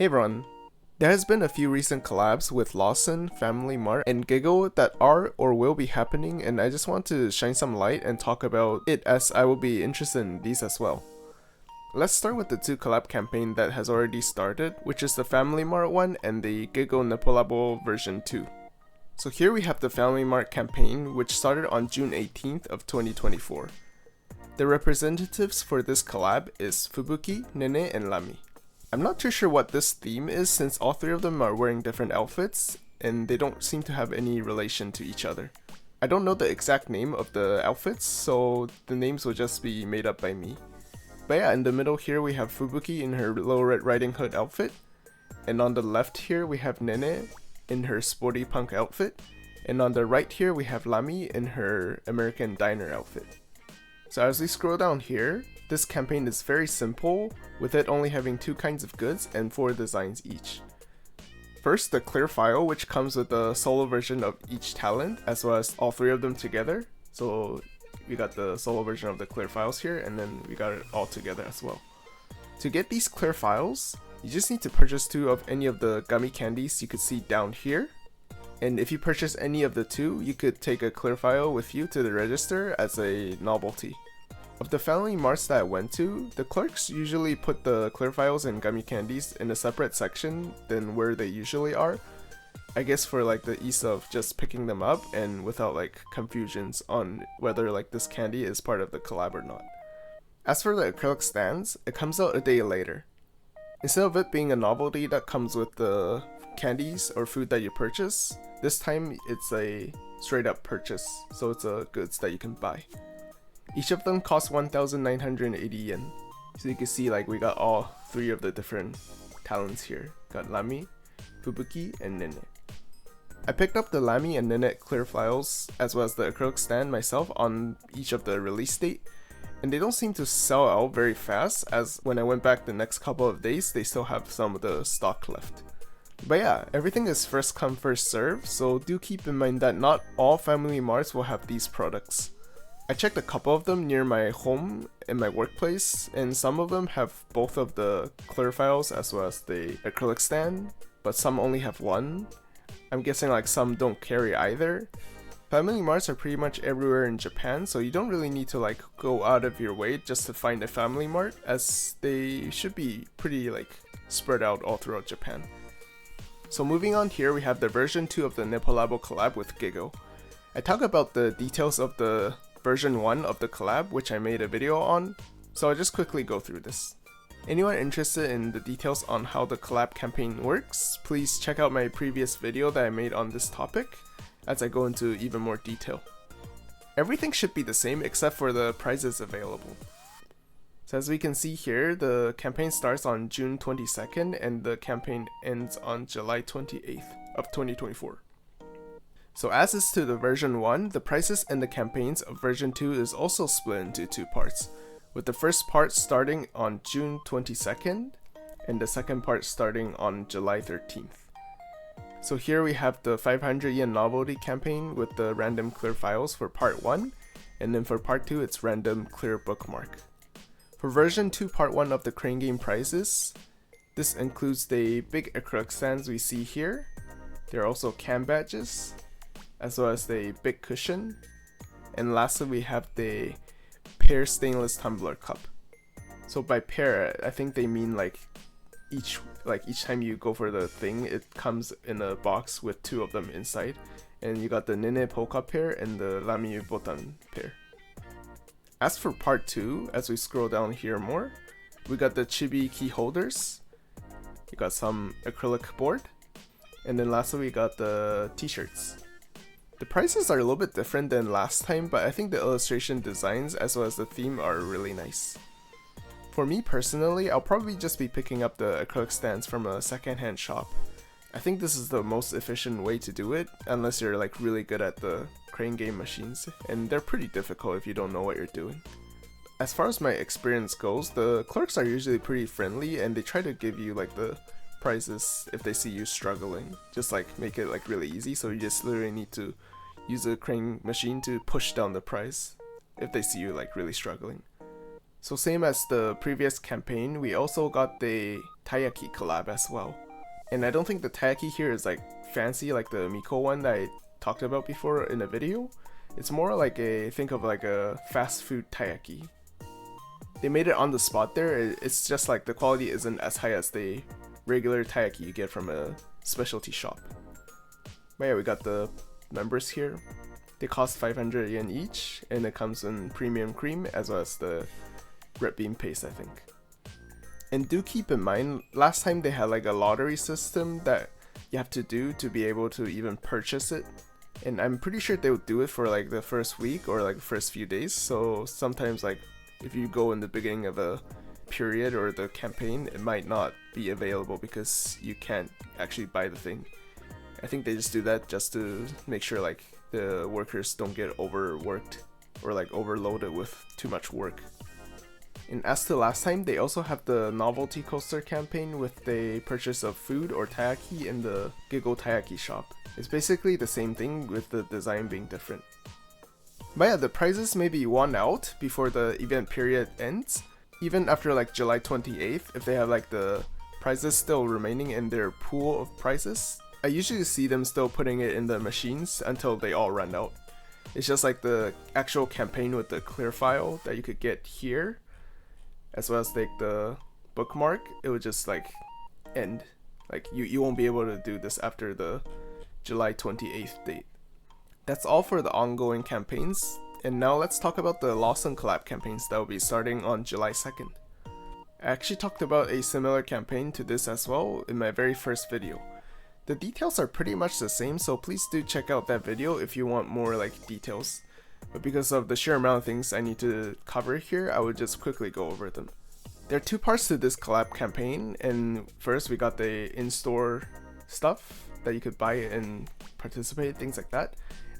Hey everyone, there has been a few recent collabs with Lawson, Mart, and GiGO that are or will be happening, and I just want to shine some light and talk about it as I will be interested in these as well. Let's start with the two collab campaign that has already started, which is the Mart one and the GiGO NePoLaBo version 2. So here we have the Mart campaign, which started on June 18th of 2024. The representatives for this collab is Fubuki, Nene, and Lami. I'm not too sure what this theme is since all three of them are wearing different outfits and they don't seem to have any relation to each other. I don't know the exact name of the outfits, so the names will just be made up by me. But yeah, in the middle here we have Fubuki in her Little Red Riding Hood outfit, and on the left here we have Nene in her sporty punk outfit, and on the right here we have Lami in her American Diner outfit. So as we scroll down here, this campaign is very simple, with it only having two kinds of goods and 4 designs each. First, the Clearfile, which comes with a solo version of each talent, as well as all 3 of them together. So we got the solo version of the Clearfiles here, and then we got it all together as well. To get these Clearfiles, you just need to purchase 2 of any of the gummy candies you could see down here. And if you purchase any of the 2, you could take a Clearfile with you to the register as a novelty. Of the family marts that I went to, the clerks usually put the Clearfiles and gummy candies in a separate section than where they usually are. I guess for like the ease of just picking them up and without like confusions on whether like this candy is part of the collab or not. As for the acrylic stands, it comes out a day later. Instead of it being a novelty that comes with the candies or food that you purchase, this time it's a straight up purchase, so it's a goods that you can buy. Each of them costs 1,980 yen. So you can see like we got all 3 of the different talents here. Got Lami, Fubuki, and Nene. I picked up the Lami and Nene Clearfiles as well as the acrylic stand myself on each of the release date, and they don't seem to sell out very fast, as when I went back the next couple of days they still have some of the stock left. But yeah, everything is first come first serve, so do keep in mind that not all family marts will have these products. I checked a couple of them near my home and my workplace, and some of them have both of the Clearfiles as well as the acrylic stand, but some only have one. I'm guessing like some don't carry either. Family marts are pretty much everywhere in Japan, so you don't really need to like go out of your way just to find a family mart, as they should be pretty like spread out all throughout Japan. So moving on here, we have the version 2 of the NePoLaBo collab with GiGO. I talk about the details of the version 1 of the collab, which I made a video on, so I'll just quickly go through this. Anyone interested in the details on how the collab campaign works, please check out my previous video that I made on this topic, as I go into even more detail. Everything should be the same except for the prizes available. So as we can see here, the campaign starts on June 22nd and the campaign ends on July 28th of 2024. So as is to the version 1, the prices and the campaigns of version 2 is also split into 2 parts, with the first part starting on June 22nd and the second part starting on July 13th. So here we have the 500 yen novelty campaign with the random clear files for part 1, and then for part 2 it's random clear bookmark. For version 2 part 1 of the crane game prizes, this includes the big acrylic stands we see here. There are also cam badges, as well as the big cushion, and lastly we have the pair stainless tumbler cup. So by pair, I think they mean like each time you go for the thing, it comes in a box with 2 of them inside, and you got the Nene polka pair and the Lami botan pair. As for part 2, as we scroll down here more, we got the chibi key holders, you got some acrylic board, and then lastly we got the t-shirts. The prices are a little bit different than last time, but I think the illustration designs as well as the theme are really nice. For me personally, I'll probably just be picking up the acrylic stands from a secondhand shop. I think this is the most efficient way to do it, unless you're like really good at the crane game machines, and they're pretty difficult if you don't know what you're doing. As far as my experience goes, the clerks are usually pretty friendly and they try to give you like the prizes if they see you struggling. Just like make it like really easy, so you just literally need to use a crane machine to push down the price if they see you like really struggling. So same as the previous campaign, we also got the taiyaki collab as well. And I don't think the taiyaki here is like fancy like the Miko one that I talked about before in a video. It's more like think of like a fast food taiyaki. They made it on the spot there. It's just like the quality isn't as high as the regular taiyaki you get from a specialty shop. But yeah, we got the members here. They cost 500 yen each, and it comes in premium cream as well as the red bean paste, I think. And do keep in mind, last time they had like a lottery system that you have to do to be able to even purchase it. And I'm pretty sure they would do it for like the first week or like the first few days. So sometimes like if you go in the beginning of a period or the campaign, it might not be available because you can't actually buy the thing. I think they just do that just to make sure like the workers don't get overworked or like overloaded with too much work. And as to last time, they also have the novelty coaster campaign with the purchase of food or taiyaki in the GiGO taiyaki shop. It's basically the same thing with the design being different. But yeah, the prizes may be won out before the event period ends, even after like July 28th if they have like the prizes still remaining in their pool of prizes. I usually see them still putting it in the machines until they all run out. It's just like the actual campaign with the Clearfile that you could get here, as well as like the bookmark, it would just like end. Like you won't be able to do this after the July 28th date. That's all for the ongoing campaigns, and now let's talk about the Lawson collab campaigns that will be starting on July 2nd. I actually talked about a similar campaign to this as well in my very first video. The details are pretty much the same, so please do check out that video if you want more like details. But because of the sheer amount of things I need to cover here, I would just quickly go over them. There are two parts to this collab campaign, and first we got the in-store stuff that you could buy and participate, things like that.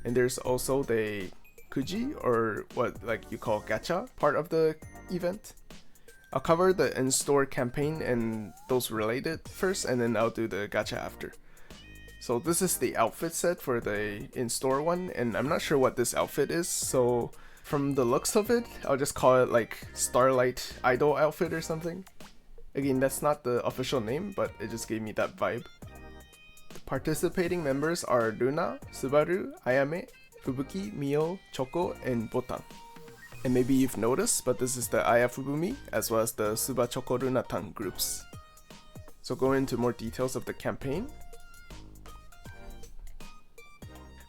And there's also the Kuji, or what like you call gacha, part of the event. I'll cover the in-store campaign and those related first, and then I'll do the gacha after. So this is the outfit set for the in-store one, and I'm not sure what this outfit is, so from the looks of it, I'll just call it like Starlight Idol outfit or something. Again, that's not the official name, but it just gave me that vibe. The participating members are Luna, Subaru, Ayame, Fubuki, Mio, Choco, and Botan. And maybe you've noticed, but this is the Aya Fubumi as well as the Suba Choco Lunatan groups. So going into more details of the campaign.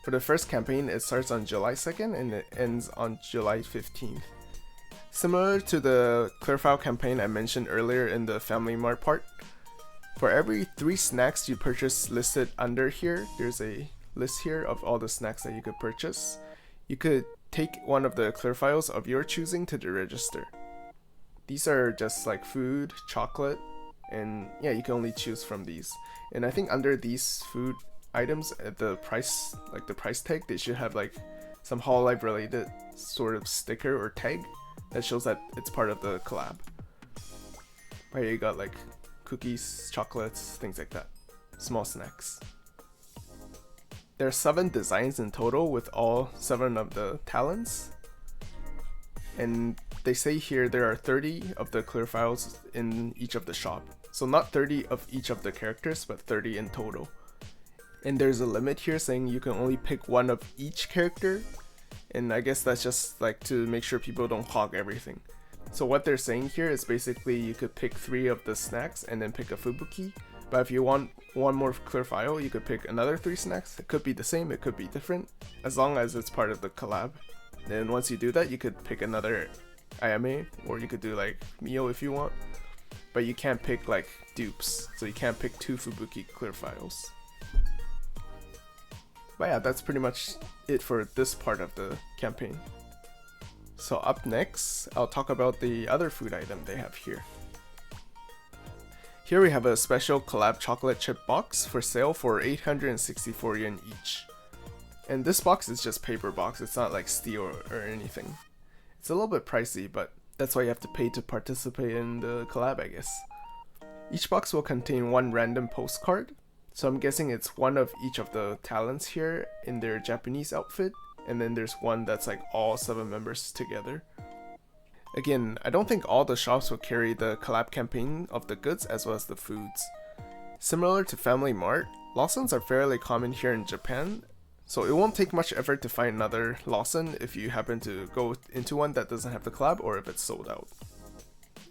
For the first campaign, it starts on July 2nd and it ends on July 15th. Similar to the Clearfile campaign I mentioned earlier in the Family Mart part, for every 3 snacks you purchase listed under here, there's a list here of all the snacks that you could purchase. You could take one of the Clearfiles of your choosing to the register. These are just like food, chocolate, and yeah, you can only choose from these. And I think under these food items at the price, like the price tag, they should have like some Hololive related sort of sticker or tag that shows that it's part of the collab. Right here you got like cookies, chocolates, things like that. Small snacks. There are 7 designs in total with all 7 of the talents. And they say here there are 30 of the Clearfiles in each of the shop. So not 30 of each of the characters, but 30 in total. And there's a limit here saying you can only pick one of each character, and I guess that's just like to make sure people don't hog everything. So what they're saying here is basically you could pick 3 of the snacks and then pick a Fubuki, but if you want one more Clearfile, you could pick another 3 snacks. It could be the same, it could be different, as long as it's part of the collab. Then once you do that, you could pick another Ayame, or you could do like Mio if you want, but you can't pick like dupes, so you can't pick 2 Fubuki Clearfiles. But yeah, that's pretty much it for this part of the campaign. So up next, I'll talk about the other food item they have here. Here we have a special collab chocolate chip box for sale for 864 yen each. And this box is just paper box, it's not like steel or anything. It's a little bit pricey, but that's why you have to pay to participate in the collab, I guess. Each box will contain 1 random postcard. So I'm guessing it's one of each of the talents here in their Japanese outfit, and then there's one that's like all 7 members together. Again, I don't think all the shops will carry the collab campaign of the goods as well as the foods. Similar to Family Mart, Lawsons are fairly common here in Japan, so it won't take much effort to find another Lawson if you happen to go into one that doesn't have the collab or if it's sold out.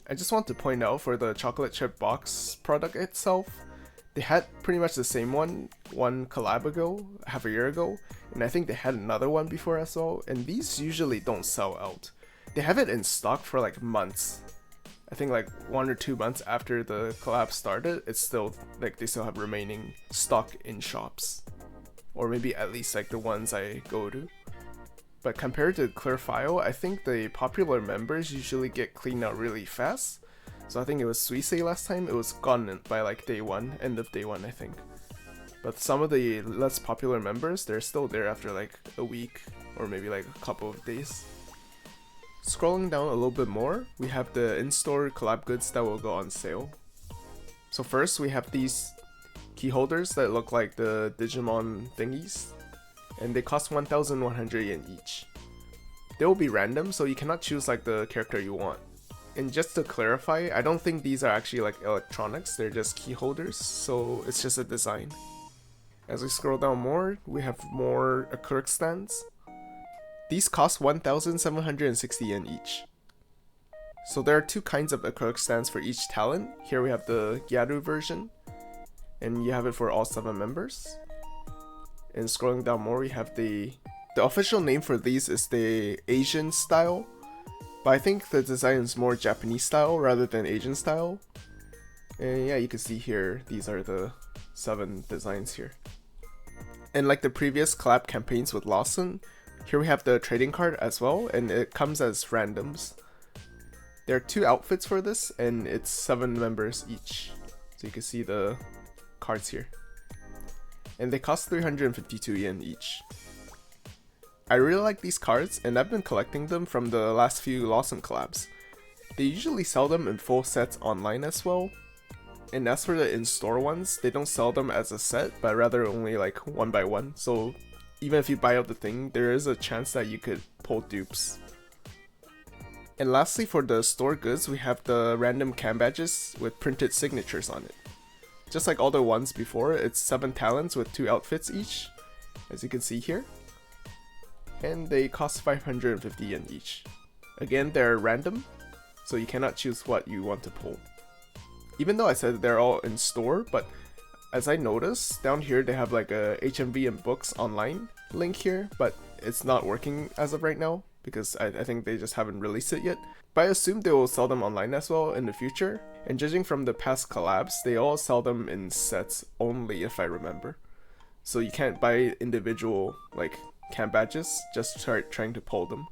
I just want to point out for the chocolate chip box product itself, they had pretty much the same one collab ago, half a year ago, and I think they had another one before as well, and these usually don't sell out. They have it in stock for like months. I think like 1 or 2 months after the collab started, it's still like they still have remaining stock in shops. Or maybe at least like the ones I go to. But compared to Clearfile, I think the popular members usually get cleaned out really fast. So I think it was Suisei last time, it was gone by like day 1, end of day 1 I think. But some of the less popular members, they're still there after like a week or maybe like a couple of days. Scrolling down a little bit more, we have the in-store collab goods that will go on sale. So first we have these key holders that look like the Digimon thingies, and they cost 1,100 yen each. They will be random, so you cannot choose like the character you want. And just to clarify, I don't think these are actually like electronics, they're just key holders, so it's just a design. As we scroll down more, we have more acrylic stands. These cost 1,760 yen each. So there are 2 kinds of acrylic stands for each talent. Here we have the Gyaru version, and you have it for all 7 members. And scrolling down more, we have the official name for these is the Asian style, but I think the design is more Japanese style rather than Asian style. And yeah, you can see here, these are the 7 designs here. And like the previous collab campaigns with Lawson, here we have the trading card as well, and it comes as randoms. There are 2 outfits for this, and it's 7 members each. So you can see the cards here. And they cost 352 yen each. I really like these cards, and I've been collecting them from the last few Lawson collabs. They usually sell them in full sets online as well. And as for the in-store ones, they don't sell them as a set, but rather only like 1 by 1. So even if you buy out the thing, there is a chance that you could pull dupes. And lastly, for the store goods, we have the random cam badges with printed signatures on it. Just like all the ones before, it's 7 talents with 2 outfits each, as you can see here. And they cost 550 yen each. Again, they're random, so you cannot choose what you want to pull. Even though I said they're all in store, but as I noticed, down here they have like a HMV and books online link here, but it's not working as of right now because I think they just haven't released it yet. But I assume they will sell them online as well in the future, and judging from the past collabs, they all sell them in sets only if I remember. So you can't buy individual like cam badges, just trying to pull them.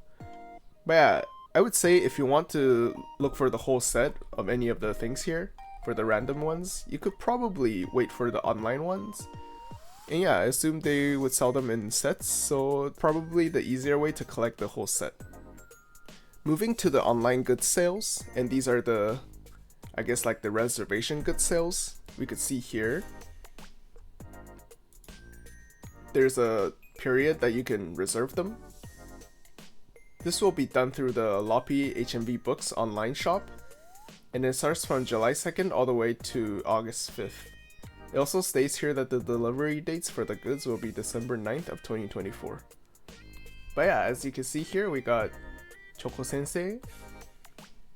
But yeah, I would say if you want to look for the whole set of any of the things here, for the random ones, you could probably wait for the online ones. And yeah, I assume they would sell them in sets, so probably the easier way to collect the whole set. Moving to the online goods sales, and these are the, I guess like the reservation goods sales, we could see here. There's a period that you can reserve them. This will be done through the Loppy HMV Books online shop, and it starts from July 2nd all the way to August 5th. It also states here that the delivery dates for the goods will be December 9th of 2024. But yeah, as you can see here, we got Choco Sensei,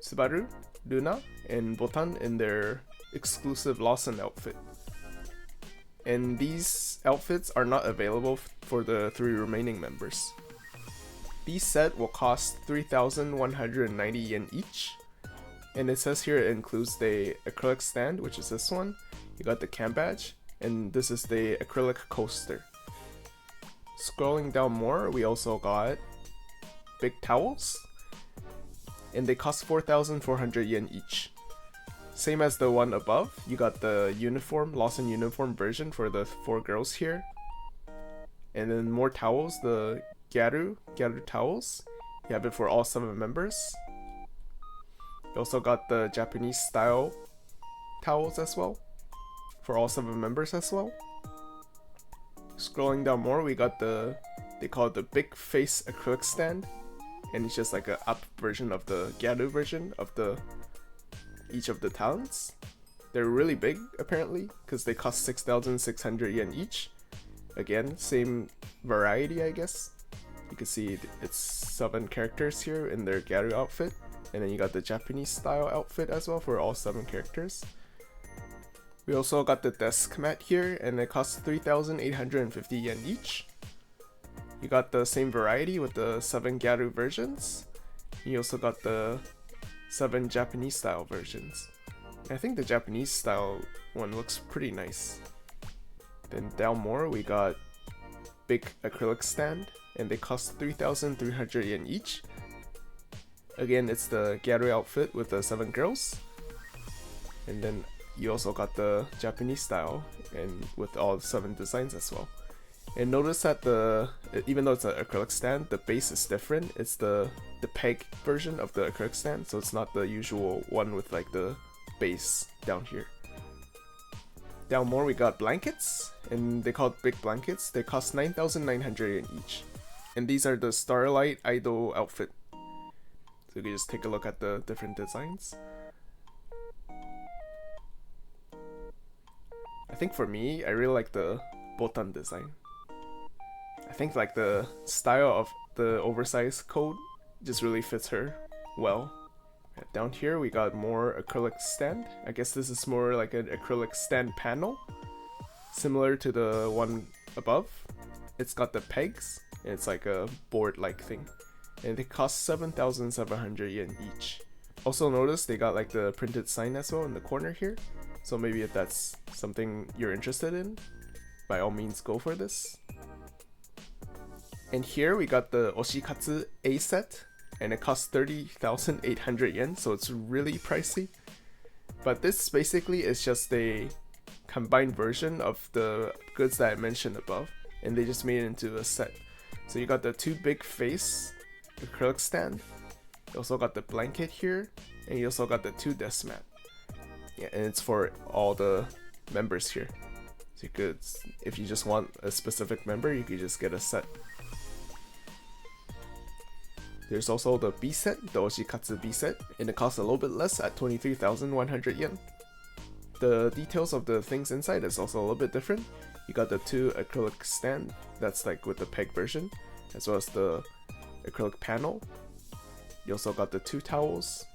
Subaru, Luna, and Botan in their exclusive Lawson outfit. And these outfits are not available for the 3 remaining members. These set will cost 3,190 yen each. And it says here it includes the acrylic stand, which is this one. You got the cam badge, and this is the acrylic coaster. Scrolling down more, we also got big towels, and they cost 4,400 yen each. Same as the one above, you got the uniform, Lawson uniform version for the 4 girls here. And then more towels, the Gyaru towels. You have it for all 7 members. You also got the Japanese style towels as well, for all 7 members as well. Scrolling down more, we got they call it the big face acrylic stand. and it's just like a up version of the Gyaru version of each of the talents. They're really big apparently because they cost 6,600 yen each. Again, same variety, I guess. You can see it's 7 characters here in their Gyaru outfit, and then you got the Japanese style outfit as well for all 7 characters. We also got the desk mat here, and it costs 3,850 yen each. You got the same variety with the 7 Gyaru versions. You also got the 7 Japanese style versions. I think the Japanese style one looks pretty nice. Then down more we got big acrylic stand, and they cost 3,300 yen each. Again, it's the Gyaru outfit with the 7 girls. And then you also got the Japanese style and with all 7 designs as well. And notice that even though it's an acrylic stand, the base is different. It's the peg version of the acrylic stand, so it's not the usual one with like the base down here. Down more we got blankets, and they call it big blankets. They cost 9,900 yen each. And these are the Starlight Idol outfit. So you can just take a look at the different designs. I think for me, I really like the botan design. I think like the style of the oversized coat just really fits her well. Down here we got more acrylic stand. I guess this is more like an acrylic stand panel, similar to the one above. It's got the pegs, and it's like a board-like thing. And they cost 7,700 yen each. Also notice they got like the printed sign as well in the corner here. So maybe if that's something you're interested in, by all means go for this. And here we got the Oshikatsu A set, and it costs 30,800 yen, so it's really pricey. But this basically is just a combined version of the goods that I mentioned above, and they just made it into a set. So you got the 2 big face acrylic stand, you also got the blanket here, and you also got the 2 desk mat. Yeah, and it's for all the members here. So you could, if you just want a specific member, you could just get a set. There's also the B set, the Oshikatsu B set, and it costs a little bit less at 23,100 yen. The details of the things inside is also a little bit different. You got the 2 acrylic stand, that's like with the peg version, as well as the acrylic panel. You also got the 2 towels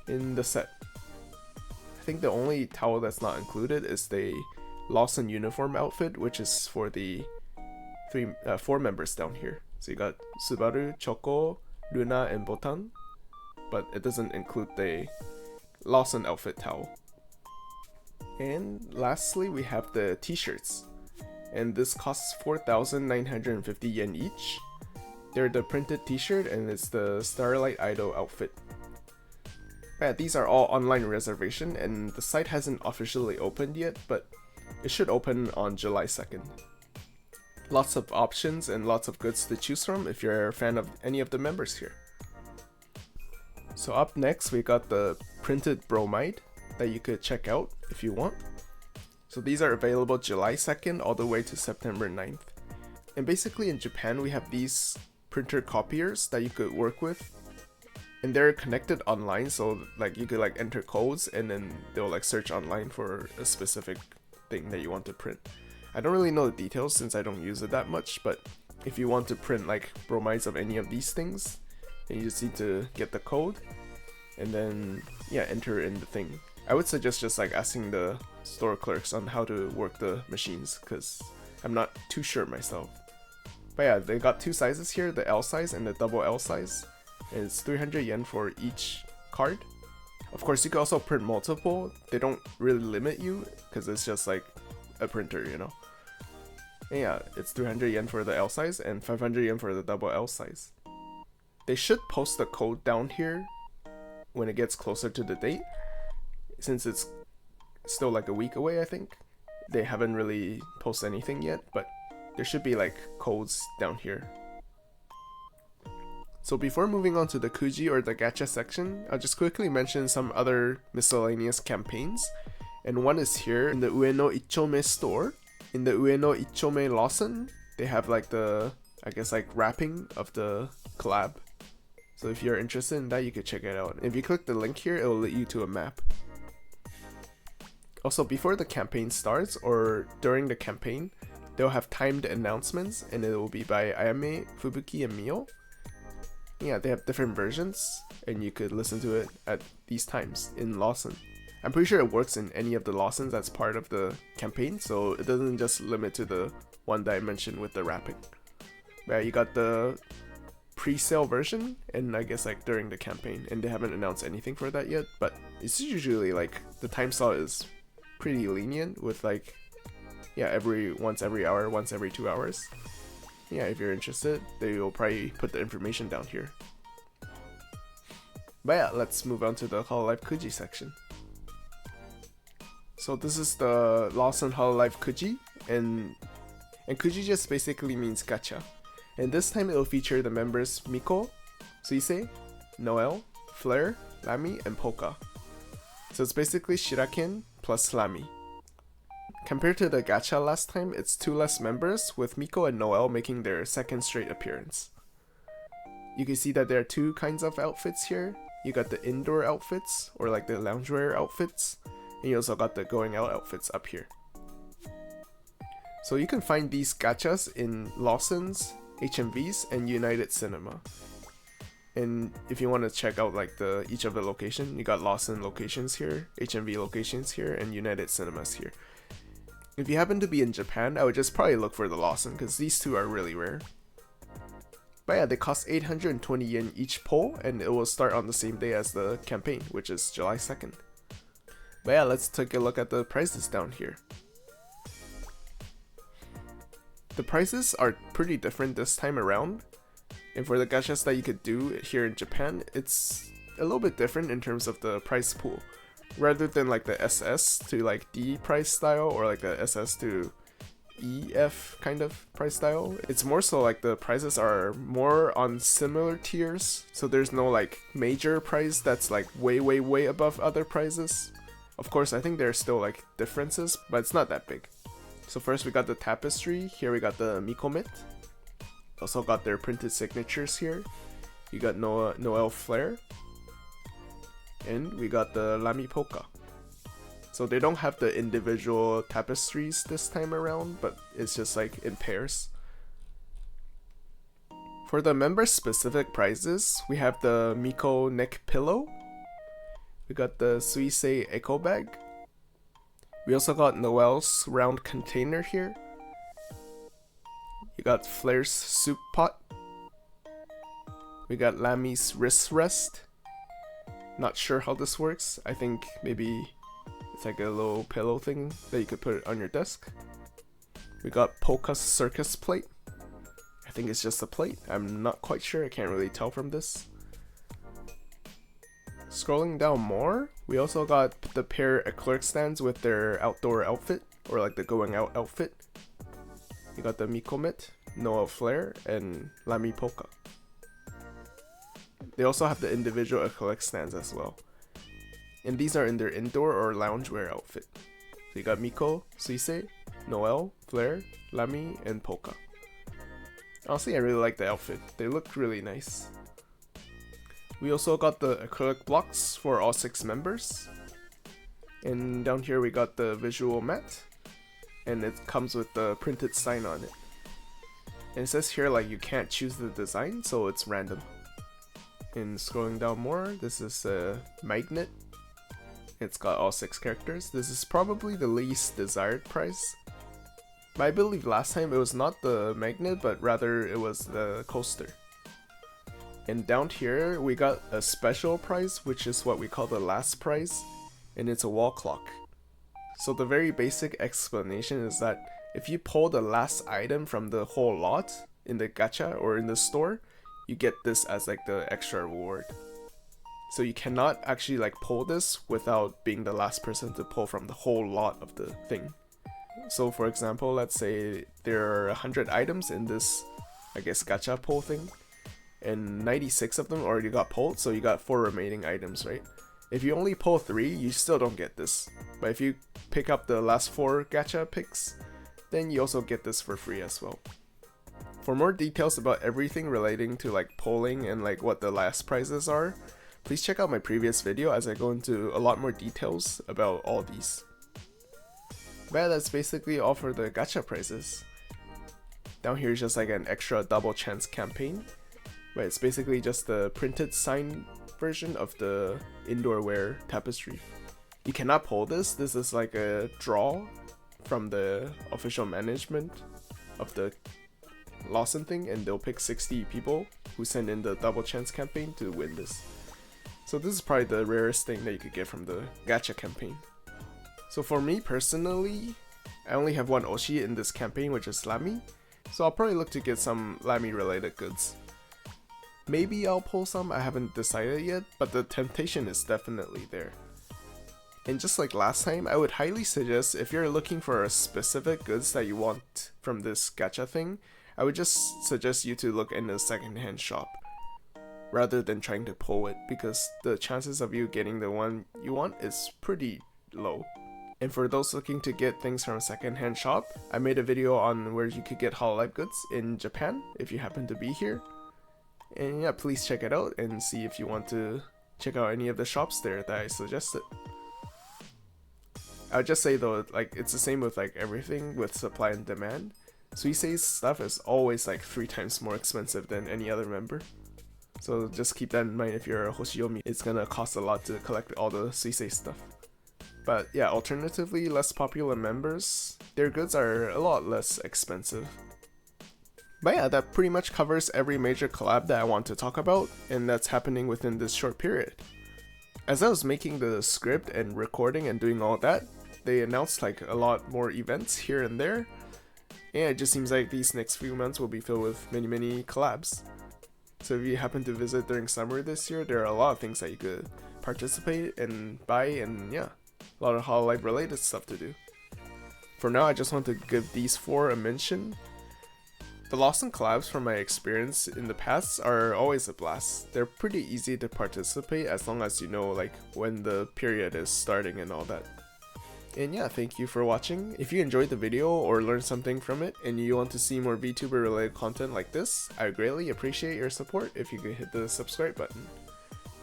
in the set. I think the only towel that's not included is the Lawson uniform outfit, which is for the 4 members down here. So you got Subaru, Choco, Luna, and Botan, but it doesn't include the Lawson outfit towel. And lastly, we have the t-shirts, and this costs 4,950 yen each. They're the printed t-shirt, and it's the Starlight Idol outfit. Yeah, these are all online reservation, and the site hasn't officially opened yet, but it should open on July 2nd. Lots of options and lots of goods to choose from if you're a fan of any of the members here. So up next we got the printed bromide that you could check out if you want. So these are available July 2nd all the way to September 9th. And basically in Japan we have these printer copiers that you could work with. And they're connected online, so like you could like enter codes and then they'll like search online for a specific thing that you want to print. I don't really know the details since I don't use it that much, but if you want to print like bromides of any of these things, then you just need to get the code and then yeah, enter in the thing. I would suggest just like asking the store clerks on how to work the machines, because I'm not too sure myself. But yeah, they got 2 sizes here, the L size and the double L size, and it's 300 yen for each card. Of course you can also print multiple. They don't really limit you because it's just like a printer, you know. And yeah, it's 300 yen for the L size and 500 yen for the double L size. They should post the code down here when it gets closer to the date, since it's still like a week away. I think they haven't really posted anything yet, but there should be like codes down here. So before moving on to the Kuji or the gacha section, I'll just quickly mention some other miscellaneous campaigns. And one is here in the Ueno Ichome store. In the Ueno Ichome Lawson, they have like the, I guess like wrapping of the collab. So if you're interested in that, you could check it out. If you click the link here, it will lead you to a map. Also, before the campaign starts or during the campaign, they'll have timed announcements, and it will be by Ayame, Fubuki, and Mio. Yeah, they have different versions, and you could listen to it at these times in Lawson. I'm pretty sure it works in any of the Lawsons that's part of the campaign, so it doesn't just limit to the one that I mentioned with the rapping. But yeah, you got the pre-sale version, and I guess like during the campaign, and they haven't announced anything for that yet, but it's usually like the time slot is pretty lenient with like, yeah, once every hour, once every 2 hours. Yeah, if you're interested, they will probably put the information down here. But yeah, let's move on to the Hololive Kuji section. So this is the Lawson Hololive Kuji, and Kuji just basically means gacha. And this time it will feature the members Miko, Suisei, Noelle, Flare, Lamy, and Polka. So it's basically Shiraken plus Lamy. Compared to the gacha last time, it's 2 less members, with Miko and Noelle making their second straight appearance. You can see that there are 2 kinds of outfits here. You got the indoor outfits, or like the loungewear outfits, and you also got the going out outfits up here. So you can find these gachas in Lawson's, HMV's, and United Cinema. And if you want to check out like each of the location, you got Lawson locations here, HMV locations here, and United Cinemas here. If you happen to be in Japan, I would just probably look for the Lawson, because these 2 are really rare. But yeah, they cost 820 yen each pull, and it will start on the same day as the campaign, which is July 2nd. But yeah, let's take a look at the prices down here. The prices are pretty different this time around, and for the gachas that you could do here in Japan, it's a little bit different in terms of the price pool. Rather than like the SS to like D price style, or like the SS to EF kind of price style, it's more so like the prices are more on similar tiers, so there's no like major price that's like way above other prices. Of course, I think there's still like differences, but it's not that big. So first we got the tapestry, here we got the Miko-mit. Also got their printed signatures here. You got Noelle Flare. And we got the Lamy Polka. So they don't have the individual tapestries this time around, but it's just like in pairs. For the member specific prizes, we have the Miko neck pillow. We got the Suisei eco bag. We also got Noelle's round container here. You got Flare's soup pot. We got Lamy's wrist rest. Not sure how this works. I think maybe it's like a little pillow thing that you could put on your desk. We got Polka's circus plate. I think it's just a plate. I'm not quite sure. I can't really tell from this. Scrolling down more, we also got the pair of clerk stands with their outdoor outfit, or like the going out outfit. You got the Miko-mit, Noelle Flare, and Lamy Polka. They also have the individual acrylic stands as well. And these are in their indoor or loungewear outfit. So you got Miko, Suisei, Noelle, Flare, Lamy, and Polka. Honestly, I really like the outfit. They look really nice. We also got the acrylic blocks for all 6 members. And down here we got the visual mat. And it comes with the printed sign on it. And it says here like you can't choose the design, so it's random. And scrolling down more, this is a magnet. It's got all 6 characters. This is probably the least desired price. But I believe last time it was not the magnet, but rather it was the coaster. And down here, we got a special prize, which is what we call the last prize, and it's a wall clock. So the very basic explanation is that if you pull the last item from the whole lot in the gacha or in the store, you get this as like the extra reward. So you cannot actually like pull this without being the last person to pull from the whole lot of the thing. So for example, let's say there are 100 items in this, I guess, gacha pull thing, and 96 of them already got pulled, so you got 4 remaining items, right? If you only pull 3, you still don't get this. But if you pick up the last 4 gacha picks, then you also get this for free as well. For more details about everything relating to like polling and like what the last prizes are, please check out my previous video as I go into a lot more details about all these. But yeah, that's basically all for the gacha prizes. Down here is just like an extra double chance campaign, but it's basically just the printed signed version of the indoor wear tapestry. You cannot pull this is like a draw from the official management of the Lawson thing, and they'll pick 60 people who send in the double chance campaign to win this. So this is probably the rarest thing that you could get from the gacha campaign. So for me personally, I only have one Oshi in this campaign, which is Lamy, so I'll probably look to get some Lamy related goods. Maybe I'll pull some, I haven't decided yet, but the temptation is definitely there. And just like last time, I would highly suggest if you're looking for a specific goods that you want from this gacha thing, I would just suggest you to look in a secondhand shop rather than trying to pull it, because the chances of you getting the one you want is pretty low. And for those looking to get things from a secondhand shop, I made a video on where you could get Hololive goods in Japan if you happen to be here. And yeah, please check it out and see if you want to check out any of the shops there that I suggested. I would just say though, like it's the same with like everything with supply and demand. Suisei's stuff is always like 3 times more expensive than any other member. So just keep that in mind if you're a Hoshiyomi. It's gonna cost a lot to collect all the Suisei stuff. But yeah, alternatively, less popular members, their goods are a lot less expensive. But yeah, that pretty much covers every major collab that I want to talk about, and that's happening within this short period. As I was making the script and recording and doing all that, they announced like a lot more events here and there, and it just seems like these next few months will be filled with many collabs. So if you happen to visit during summer this year, there are a lot of things that you could participate and buy, and yeah, a lot of Hololive related stuff to do. For now, I just want to give these 4 a mention. The Lawson collabs from my experience in the past are always a blast. They're pretty easy to participate as long as you know like when the period is starting and all that. And yeah, thank you for watching. If you enjoyed the video or learned something from it and you want to see more VTuber related content like this, I would greatly appreciate your support if you could hit the subscribe button.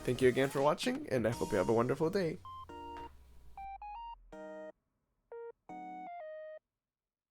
Thank you again for watching, and I hope you have a wonderful day.